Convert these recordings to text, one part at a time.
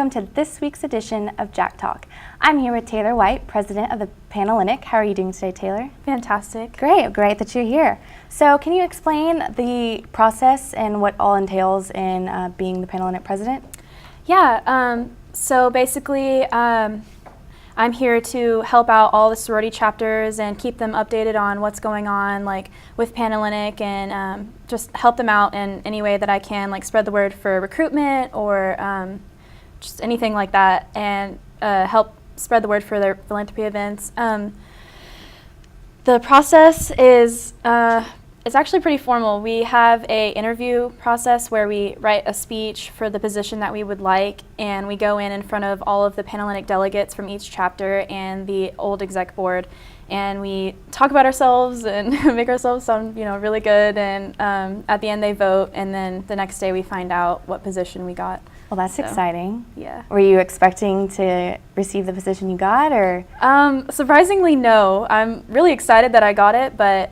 welcome to this week's edition of JackTalk. I'm here with Taylor White, president of the Panhellenic. How are you doing today, Taylor? Fantastic. Great that you're here. So can you explain the process and what all entails in being the Panhellenic president? Yeah, so basically I'm here to help out all the sorority chapters and keep them updated on what's going on with Panhellenic and just help them out in any way that I can, like spread the word for recruitment or just anything like that, and help spread the word for their philanthropy events. The process is it's actually pretty formal. We have a interview process where we write a speech for the position that we would like, and we go in front of all of the Panhellenic delegates from each chapter and the old exec board, and we talk about ourselves and make ourselves sound really good, and at the end they vote, and then the next day we find out what position we got. Well, that's exciting. Yeah. Were you expecting to receive the position you got, or? Surprisingly, no. I'm really excited that I got it, but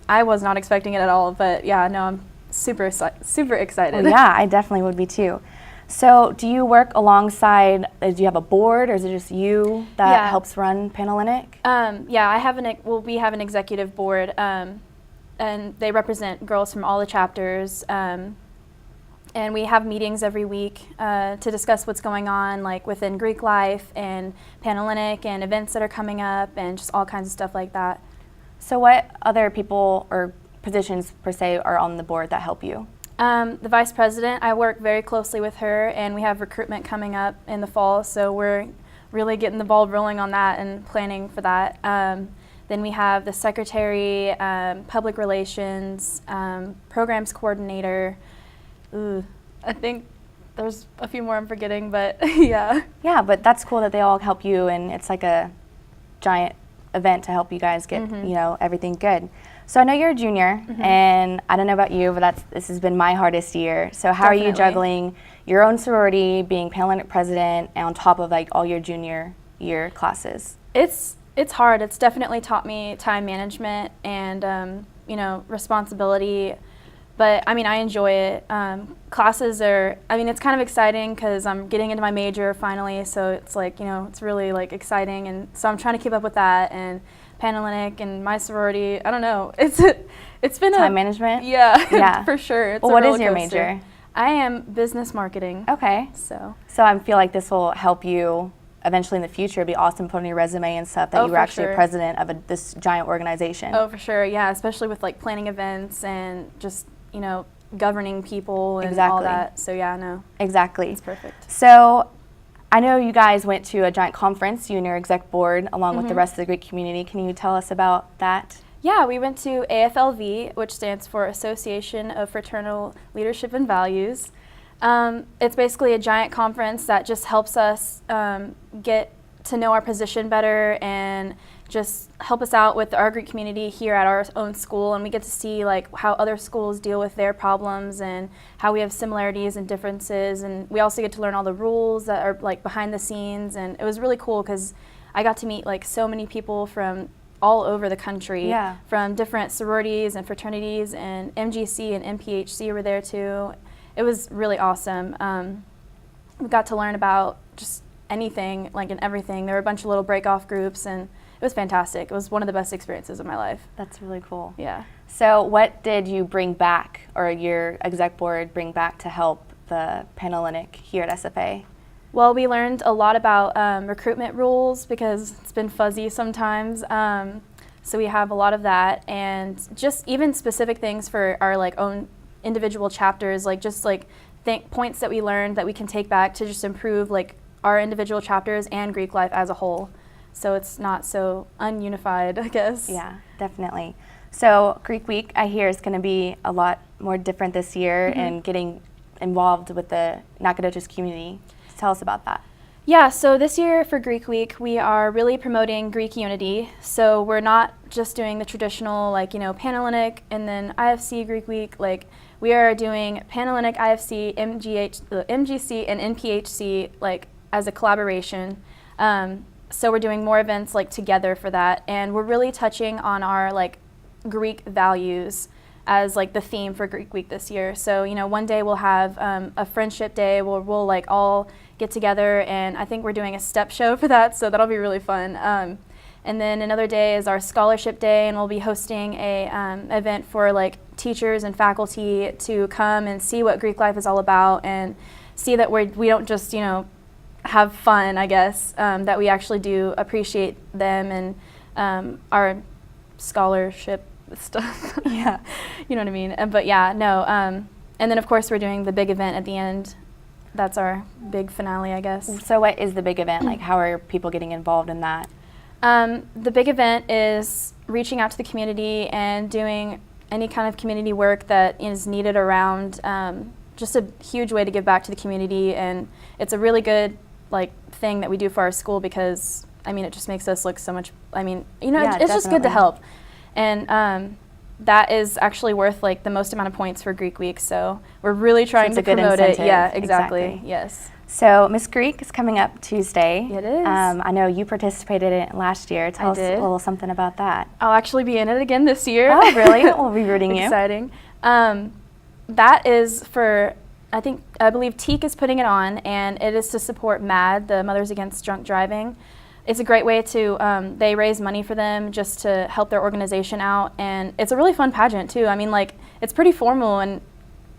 I was not expecting it at all. But yeah, no, I'm super excited. Well, yeah, I definitely would be too. So do you work alongside, do you have a board, or is it just you that helps run Panhellenic? Yeah, we have an executive board, and they represent girls from all the chapters. And we have meetings every week to discuss what's going on, like within Greek life and Panhellenic and events that are coming up and just all kinds of stuff like that. So what other people or positions per se are on the board that help you? The vice president, I work very closely with her, and we have recruitment coming up in the fall, so we're really getting the ball rolling on that and planning for that. Then we have the secretary, public relations, programs coordinator. I think there's a few more I'm forgetting, but yeah. Yeah, but that's cool that they all help you, and it's like a giant event to help you guys get everything good. So I know you're a junior, and I don't know about you, but this has been my hardest year. So how are you juggling your own sorority, being Panhellenic president, and on top of all your junior year classes? It's hard. It's definitely taught me time management and responsibility. But I enjoy it. Classes are, it's kind of exciting because I'm getting into my major finally, so it's it's really exciting, and so I'm trying to keep up with that, and Panhellenic and my sorority, I don't know. It's been time management? Yeah, for sure. It's well, what is your major? I am business marketing. Okay. So I feel like this will help you eventually in the future. It'd be awesome putting on your resume and stuff that you were actually a president of this giant organization. Oh, for sure, yeah, especially with planning events and just governing people and all that. So yeah, no. Exactly. It's perfect. So I know you guys went to a giant conference, you and your exec board, along with the rest of the Greek community. Can you tell us about that? Yeah, we went to AFLV, which stands for Association of Fraternal Leadership and Values. It's basically a giant conference that just helps us get to know our position better and just help us out with our Greek community here at our own school, and we get to see how other schools deal with their problems and how we have similarities and differences, and we also get to learn all the rules that are behind the scenes, and it was really cool because I got to meet so many people from all over the country, from different sororities and fraternities, and MGC and MPHC were there too. It was really awesome. We got to learn about just anything and everything. There were a bunch of little break-off groups, and it was fantastic. It was one of the best experiences of my life. That's really cool. Yeah. So what did you bring back, or your exec board bring back to help the Panhellenic here at SFA? Well, we learned a lot about recruitment rules because it's been fuzzy sometimes. So we have a lot of that, and just even specific things for our own individual chapters, points that we learned that we can take back to just improve our individual chapters and Greek life as a whole. So it's not so ununified, I guess. Yeah, definitely. So Greek Week, I hear, is going to be a lot more different this year and getting involved with the Nacogdoches community. Tell us about that. Yeah, so this year for Greek Week, we are really promoting Greek unity. So we're not just doing the traditional, Panhellenic and then IFC Greek Week. We are doing Panhellenic, IFC, MGC, and NPHC, as a collaboration. So we're doing more events together for that, and we're really touching on our Greek values as like the theme for Greek Week this year. So, you know, one day we'll have a friendship day where we'll like all get together, and I think we're doing a step show for that, so that'll be really fun. And then another day is our scholarship day, and we'll be hosting a event for like teachers and faculty to come and see what Greek life is all about, and see that we don't just, you know, have fun, I guess, that we actually do appreciate them and our scholarship stuff. Yeah, you know what I mean. But yeah, no. And then of course we're doing the big event at the end. That's our big finale, I guess. So what is the big event? Like, how are people getting involved in that? The big event is reaching out to the community and doing any kind of community work that is needed around, just a huge way to give back to the community, and it's a really good like thing that we do for our school because, I mean, it just makes us look so much, I mean, you know, it's just good to help. And that is actually worth like the most amount of points for Greek Week, so we're really trying to promote it. Yeah, exactly. Yes. So Miss Greek is coming up Tuesday. It is. I know you participated in it last year. Tell us a little something about that. I'll actually be in it again this year. Oh, really? We'll be rooting you. Exciting. That is for, I believe Teak is putting it on, and it is to support MAD, the Mothers Against Drunk Driving. It's a great way to, they raise money for them just to help their organization out, and it's a really fun pageant too. I mean, like, it's pretty formal, and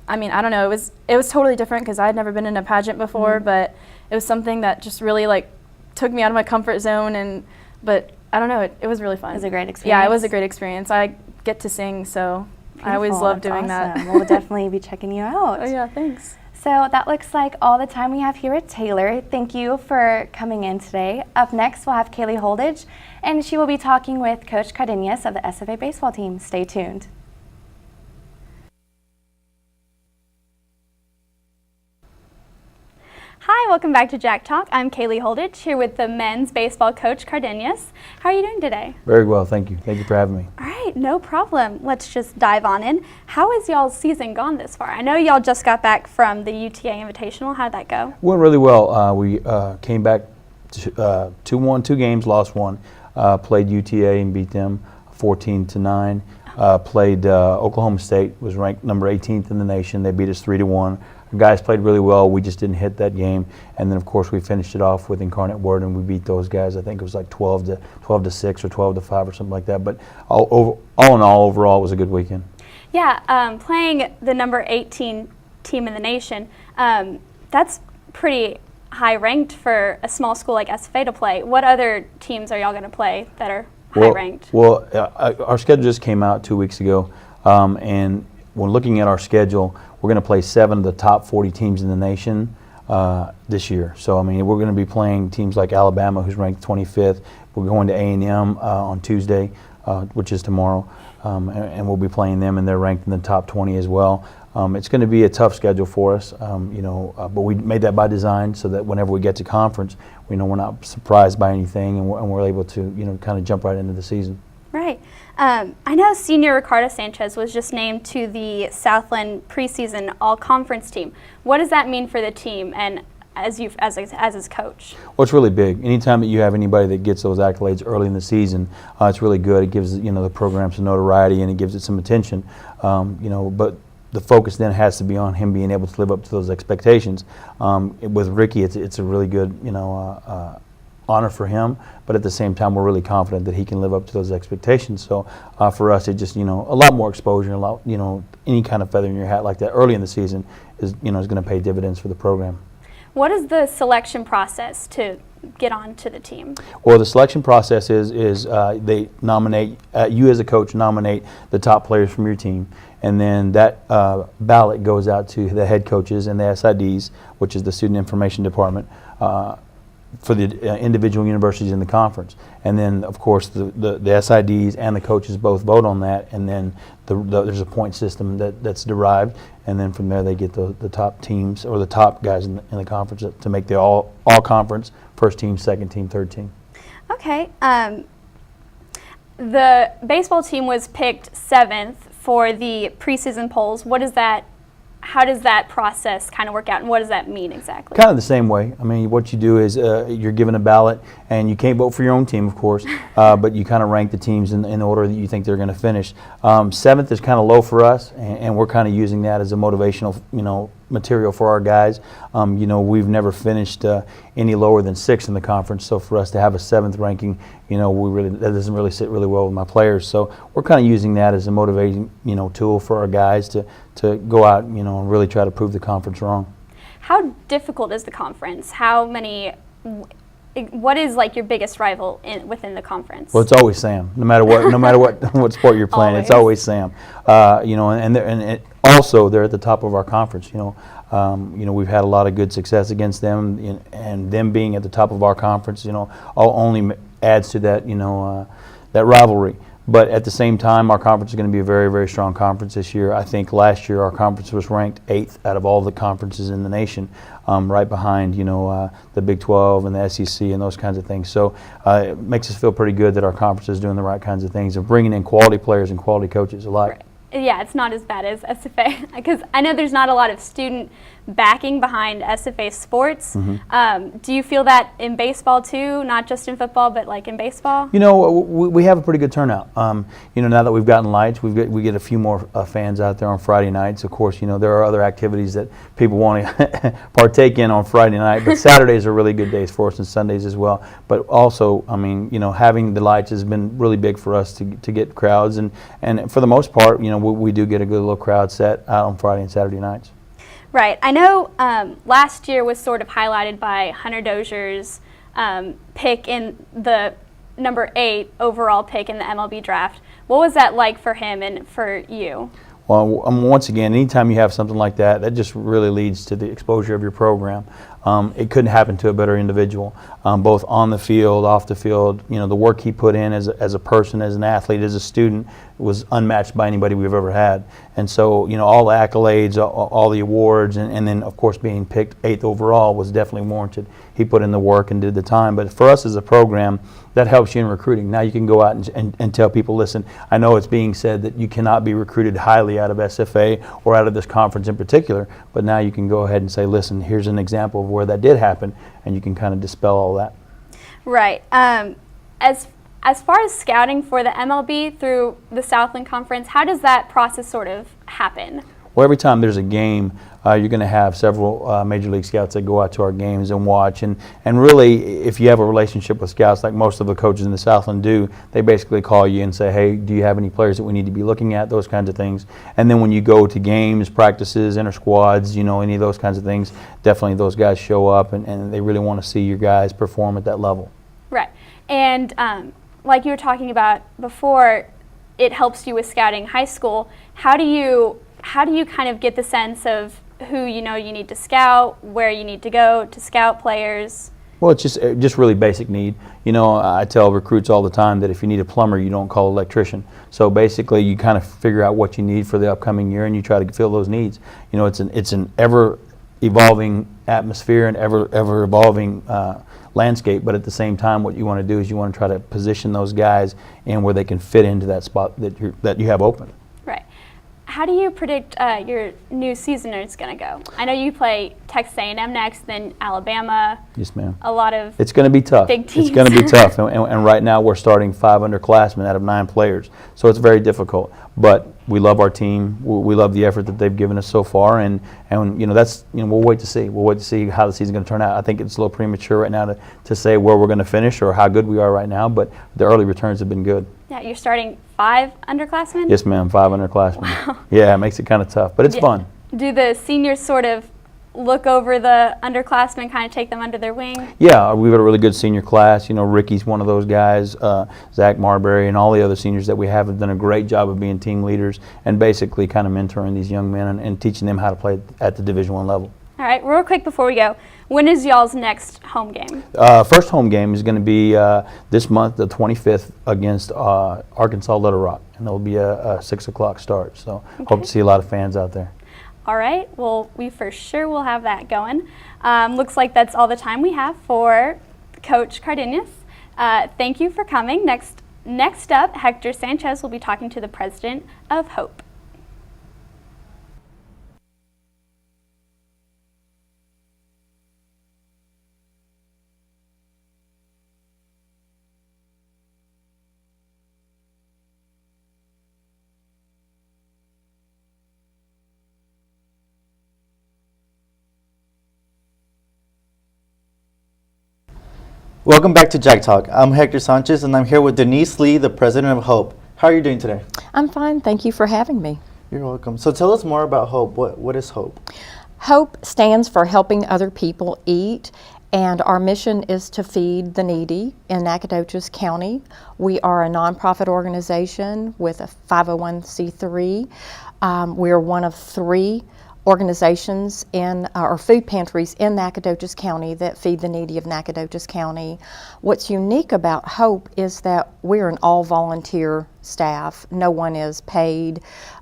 I mean, I don't know, it was totally different because I had never been in a pageant before, but it was something that just really like took me out of my comfort zone, but I don't know, it was really fun. It was a great experience. Yeah, it was a great experience. I get to sing, so I always love doing that. We'll definitely be checking you out. Oh yeah, thanks. So that looks like all the time we have here at Taylor. Thank you for coming in today. Up next, we'll have Kaylee Host, and she will be talking with Coach Cardenas of the SFA baseball team. Stay tuned. Hi, welcome back to Jack Talk. I'm Kaylee Host here with the men's baseball coach, Cardenas. How are you doing today? Very well, thank you. Thank you for having me. All right, no problem. Let's just dive on in. How has y'all's season gone this far? I know y'all just got back from the UTA Invitational. How'd that go? Went really well. We came back 2-1, 2 games, lost 1. Played UTA and beat them 14-9. Played Oklahoma State, was ranked number 18th in the nation. They beat us 3-1. Our guys played really well. We just didn't hit that game. And then, of course, we finished it off with Incarnate Word, and we beat those guys. I think it was like 12-6 or 12-5 or something like that. But all in all, overall, it was a good weekend. Yeah, playing the number 18 team in the nation, that's pretty high ranked for a small school like SFA to play. What other teams are y'all going to play that are high ranked? Well, our schedule just came out 2 weeks ago, and when looking at our schedule, we're going to play 7 of the top 40 teams in the nation this year. So, I mean, we're going to be playing teams like Alabama, who's ranked 25th. We're going to A&M on Tuesday, which is tomorrow, and we'll be playing them, and they're ranked in the top 20 as well. It's going to be a tough schedule for us, but we made that by design so that whenever we get to conference, we know we're not surprised by anything, and we're able to, kind of jump right into the season. Right. I know senior Ricardo Sanchez was just named to the Southland preseason all-conference team. What does that mean for the team and as his coach? Well, it's really big. Anytime that you have anybody that gets those accolades early in the season, it's really good. It gives the program some notoriety and it gives it some attention. But the focus then has to be on him being able to live up to those expectations. With Ricky, it's a really good honor for him, but at the same time we're really confident that he can live up to those expectations. So for us, it just a lot more exposure, a lot any kind of feather in your hat like that early in the season is going to pay dividends for the program. What is the selection process to get onto the team? Well, the selection process is they nominate, you as a coach nominate the top players from your team, and then that ballot goes out to the head coaches and the SIDs, which is the Student Information Department, for the individual universities in the conference. And then, of course, the SIDs and the coaches both vote on that, and then there's a point system that's derived, and then from there they get the top teams or the top guys in the conference to make the all conference, first team, second team, third team. Okay. The baseball team was picked 7th for the preseason polls. What does that how does that process kind of work out, and what does that mean exactly? Kind of the same way. I mean, what you do is you're given a ballot, and you can't vote for your own team, of course, but you kind of rank the teams in the order that you think they're going to finish. 7th is kind of low for us, and we're kind of using that as a motivational, material for our guys. We've never finished any lower than 6th in the conference, so for us to have a 7th ranking, that doesn't really sit really well with my players. So we're kind of using that as a motivating, tool for our guys to go out, and really try to prove the conference wrong. How difficult is the conference? What is like your biggest rival within the conference? Well, it's always Sam. No matter what sport you're playing, Always. It's always Sam. Also they're at the top of our conference. We've had a lot of good success against them, and them being at the top of our conference, only adds to that, that rivalry. But at the same time, our conference is going to be a very, very strong conference this year. I think last year our conference was ranked 8th out of all the conferences in the nation, right behind, the Big 12 and the SEC and those kinds of things. So it makes us feel pretty good that our conference is doing the right kinds of things and bringing in quality players and quality coaches alike. Right. Yeah, it's not as bad as SFA, because I know there's not a lot of student backing behind SFA sports. Mm-hmm. Do you feel that in baseball too, not just in football, but like in baseball? We have a pretty good turnout. Now that we've gotten lights, we get a few more fans out there on Friday nights. Of course, there are other activities that people want to partake in on Friday night, but Saturdays are really good days for us, and Sundays as well. But also, having the lights has been really big for us to get crowds, and for the most part, we do get a good little crowd set out on Friday and Saturday nights. Right. I know last year was sort of highlighted by Hunter Dozier's pick in the number 8 overall pick in the MLB draft. What was that like for him and for you? Well, once again, anytime you have something like that, that just really leads to the exposure of your program. It couldn't happen to a better individual, both on the field, off the field. The work he put in as a person, as an athlete, as a student, was unmatched by anybody we've ever had. And so, all the accolades, all the awards, and then, of course, being picked 8th overall was definitely warranted. He put in the work and did the time. But for us as a program, that helps you in recruiting. Now you can go out and tell people, listen, I know it's being said that you cannot be recruited highly out of SFA or out of this conference in particular, but now you can go ahead and say, listen, here's an example of where that did happen, and you can kind of dispel all that. Right. As far as scouting for the MLB through the Southland Conference, how does that process sort of happen? Well, every time there's a game, you're going to have several Major League scouts that go out to our games and watch. And really, if you have a relationship with scouts, like most of the coaches in the Southland do, they basically call you and say, hey, do you have any players that we need to be looking at, those kinds of things. And then when you go to games, practices, inter-squads, any of those kinds of things, definitely those guys show up, and they really want to see your guys perform at that level. Right. And like you were talking about before, it helps you with scouting high school. How do you kind of get the sense of who you need to scout, where you need to go to scout players? Well, it's just really basic need. I tell recruits all the time that if you need a plumber, you don't call an electrician. So basically, you kind of figure out what you need for the upcoming year, and you try to fill those needs. It's an ever evolving atmosphere and ever evolving landscape. But at the same time, what you want to do is you want to try to position those guys in where they can fit into that spot that you have open. Right. How do you predict your new season is going to go? I know you play Texas A&M next, then Alabama. Yes, ma'am. A lot of It's going to be tough. big teams. It's going to be tough, and right now we're starting 5 underclassmen out of 9 players, so it's very difficult. But we love our team. We love the effort that they've given us so far, and that's we'll wait to see. We'll wait to see how the season's going to turn out. I think it's a little premature right now to say where we're going to finish or how good we are right now, but the early returns have been good. Yeah, you're starting 5 underclassmen? Yes, ma'am, 5 underclassmen. Wow. Yeah, it makes it kind of tough, but it's fun. Do the seniors sort of look over the underclassmen, kind of take them under their wing? Yeah, we've got a really good senior class. Ricky's one of those guys, Zach Marbury, and all the other seniors that we have done a great job of being team leaders and basically kind of mentoring these young men and teaching them how to play at the Division I level. All right, real quick before we go, when is y'all's next home game? First home game is going to be this month, the 25th, against Arkansas Little Rock, and it'll be a 6 o'clock start. So hope to see a lot of fans out there. All right, well, we for sure will have that going. Looks like that's all the time we have for Coach Cardenas. Thank you for coming. Next up, Hector Sanchez will be talking to the president of Hope. Welcome back to Jack Talk. I'm Hector Sanchez, and I'm here with Denise Lee, the president of Hope. How are you doing today? I'm fine. Thank you for having me. You're welcome. So tell us more about Hope. What is Hope? HOPE stands for Helping Other People Eat, and our mission is to feed the needy in Nacogdoches County. We are a nonprofit organization with a 501c3. We're one of 3 organizations or food pantries in Nacogdoches County that feed the needy of Nacogdoches County. What's unique about HOPE is that we're an all-volunteer staff. No one is paid.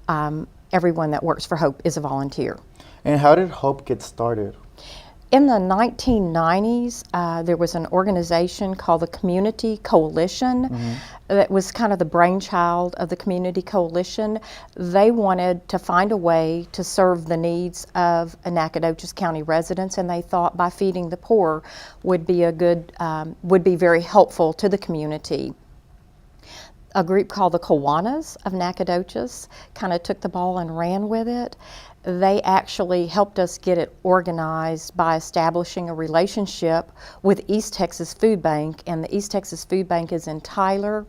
Everyone that works for HOPE is a volunteer. And how did Hope get started? In the 1990s, there was an organization called the Community Coalition that was kind of the brainchild of the Community Coalition. They wanted to find a way to serve the needs of Nacogdoches County residents, and they thought by feeding the poor would be would be very helpful to the community. A group called the Kiwanis of Nacogdoches kind of took the ball and ran with it. They actually helped us get it organized by establishing a relationship with East Texas Food Bank, and the East Texas Food Bank is in Tyler,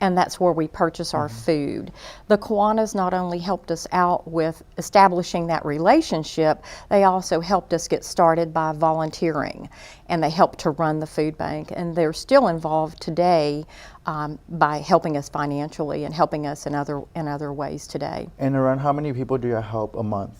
and that's where we purchase our food. The Kiwanis not only helped us out with establishing that relationship, they also helped us get started by volunteering, and they helped to run the food bank, and they're still involved today by helping us financially and helping us in other ways today. And around how many people do you help a month?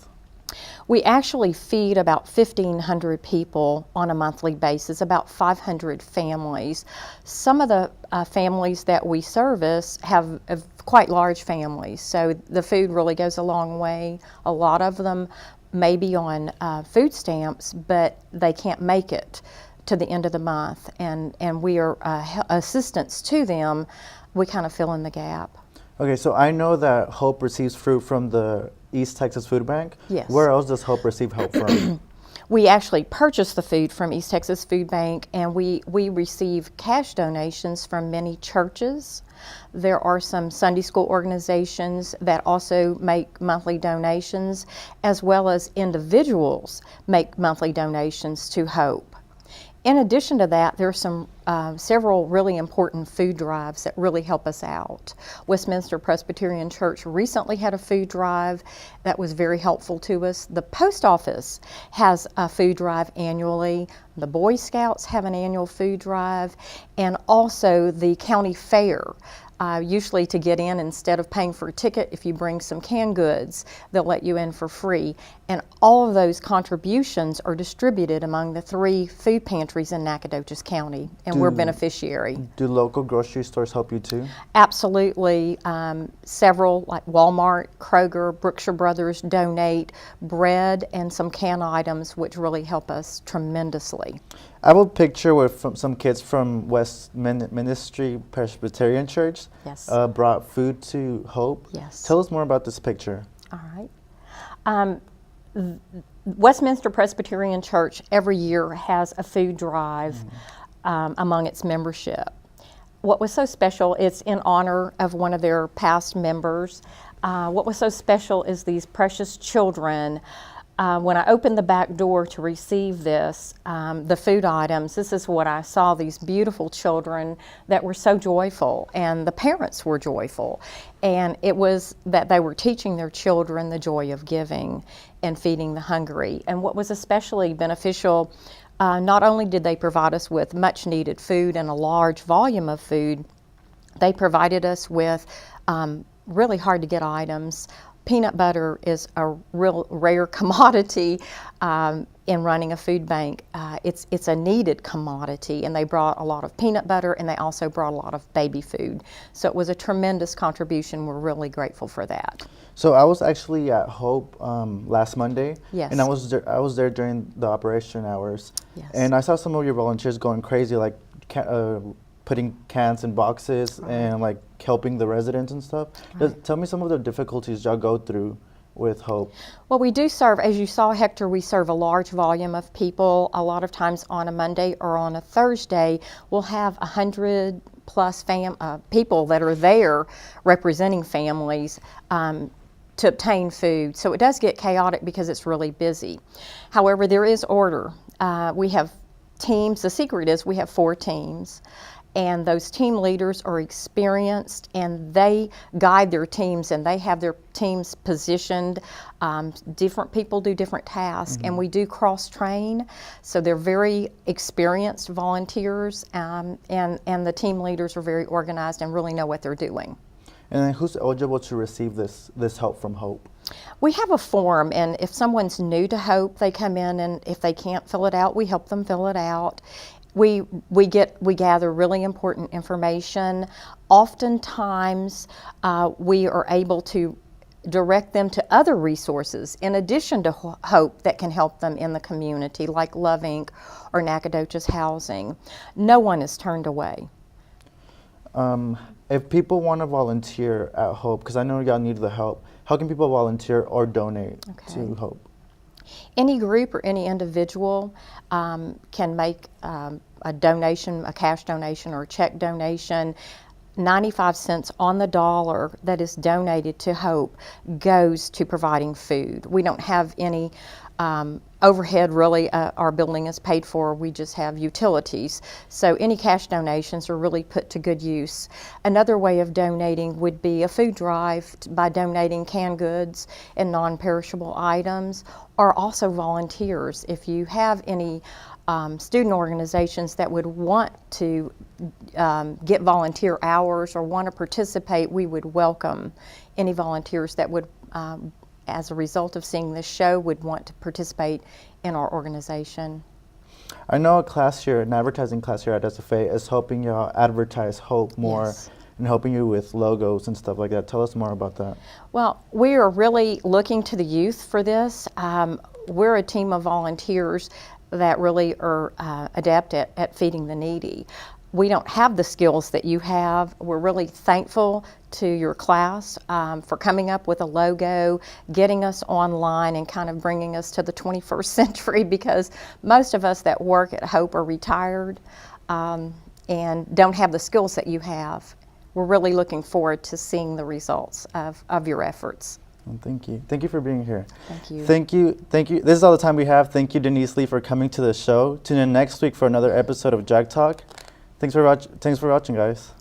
We actually feed about 1,500 people on a monthly basis, about 500 families. Some of the families that we service have quite large families, so the food really goes a long way. A lot of them may be on food stamps, but they can't make it to the end of the month, and we are assistants to them. We kind of fill in the gap. Okay, so I know that Hope receives fruit from the East Texas Food Bank. Yes. Where else does Hope receive help from? We actually purchase the food from East Texas Food Bank, and we receive cash donations from many churches. There are some Sunday school organizations that also make monthly donations, as well as individuals make monthly donations to Hope. In addition to that, there are some several really important food drives that really help us out. Westminster Presbyterian Church recently had a food drive that was very helpful to us. The post office has a food drive annually. The Boy Scouts have an annual food drive, and also the county fair. Usually to get in, instead of paying for a ticket, if you bring some canned goods, they'll let you in for free. And all of those contributions are distributed among the 3 food pantries in Nacogdoches County, and we're beneficiary. Do local grocery stores help you too? Absolutely. Several, like Walmart, Kroger, Brookshire Brothers, donate bread and some canned items, which really help us tremendously. I have a picture with some kids from West Ministry Presbyterian Church. Yes. Brought food to Hope. Yes. Tell us more about this picture. All right. Westminster Presbyterian Church every year has a food drive among its membership. What was so special, it's in honor of one of their past members. What was so special is these precious children. When I opened the back door to receive this, the food items, this is what I saw, these beautiful children that were so joyful, and the parents were joyful. And it was that they were teaching their children the joy of giving and feeding the hungry. And what was especially beneficial, not only did they provide us with much needed food and a large volume of food, they provided us with really hard to get items. Peanut butter is a real rare commodity in running a food bank. It's a needed commodity, and they brought a lot of peanut butter, and they also brought a lot of baby food. So it was a tremendous contribution. We're really grateful for that. So I was actually at Hope last Monday, Yes. and I was there during the operation hours, Yes. and I saw some of your volunteers going crazy, like putting cans in boxes and like helping the residents and stuff. Tell me some of the difficulties y'all go through with Hope. Well, we do serve, as you saw, Hector, we serve a large volume of people. A lot of times on a Monday or on a Thursday, we'll have 100 plus people that are there representing families to obtain food. So it does get chaotic because it's really busy. However, there is order. We have teams, the secret is we have 4 teams. And those team leaders are experienced, and they guide their teams, and they have their teams positioned. Different people do different tasks, and we do cross-train. So they're very experienced volunteers, and the team leaders are very organized and really know what they're doing. And then who's eligible to receive this help from Hope? We have a form, and if someone's new to Hope, they come in, and if they can't fill it out, we help them fill it out. We gather really important information. Oftentimes, we are able to direct them to other resources in addition to Hope that can help them in the community, like Love Inc. or Nacogdoches Housing. No one is turned away. If people want to volunteer at Hope, because I know y'all need the help, how can people volunteer or donate to Hope? Any group or any individual can make a donation, a cash donation or a check donation. 95 cents on the dollar that is donated to Hope goes to providing food. We don't have any overhead really. Our building is paid for. We just have utilities. So any cash donations are really put to good use. Another way of donating would be a food drive by donating canned goods and non-perishable items, or also volunteers. If you have any student organizations that would want to get volunteer hours or want to participate, we would welcome any volunteers that would, as a result of seeing this show, would want to participate in our organization. I know a class here, an advertising class here at SFA, is helping y'all advertise Hope more. Yes. And helping you with logos and stuff like that. Tell us more about that. Well, we are really looking to the youth for this. We're a team of volunteers that really are adept at feeding the needy. We don't have the skills that you have. We're really thankful to your class for coming up with a logo, getting us online, and kind of bringing us to the 21st century, because most of us that work at Hope are retired and don't have the skills that you have. We're really looking forward to seeing the results of your efforts. Well, thank you. Thank you for being here. Thank you. Thank you. Thank you. This is all the time we have. Thank you, Denise Lee, for coming to the show. Tune in next week for another episode of JackTalk. Thanks for watching, guys.